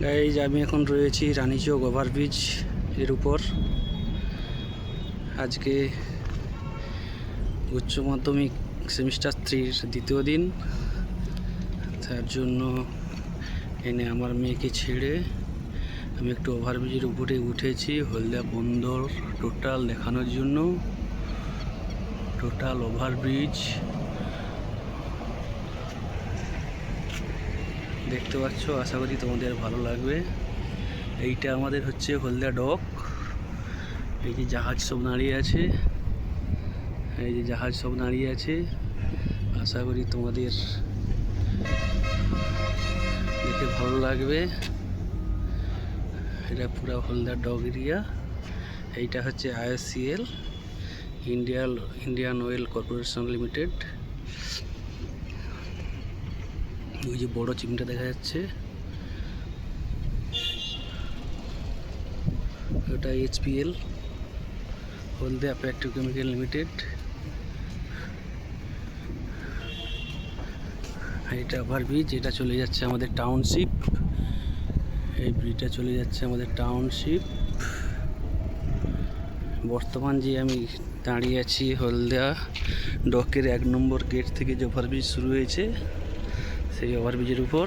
Guys আমি এখন রয়েছি রানীচক ওভারব্রিজ এর উপর। আজকে উচ্চ মাধ্যমিক সেমিস্টার 3-র দ্বিতীয় দিন, তার জন্য এনে আমার মেয়েকে ছেড়ে আমি একটু ওভারব্রিজের উপরে উঠেছি হলদিয়া বন্দর টোটাল দেখানোর জন্য। টোটাল ওভারব্রিজ দেখতে পাচ্ছ, আশা করি তোমাদের ভালো লাগবে। এইটা আমাদের হচ্ছে হলদিয়া ডক। এই যে জাহাজ সব দাঁড়িয়ে আছে, আশা করি তোমাদের দেখে ভালো লাগবে। এটা পুরো হলদিয়া ডক এরিয়া। এইটা হচ্ছে IOCL, Indian oil corporation limited. ওই যে বড় চিমটা দেখা যাচ্ছে, ওটা HPL, হলদিয়া পেট্রোকেমিক্যাল লিমিটেড। এটা ওভারব্রিজ, এটা চলে যাচ্ছে আমাদের টাউনশিপ। এই ব্রিজটা চলে যাচ্ছে আমাদের টাউনশিপ। বর্তমান যে আমি দাঁড়িয়ে আছি হলদিয়া ডকের 1 নম্বর গেট থেকে যে ওভারব্রিজ শুরু হয়েছে, সেই ওভারব্রিজের উপর।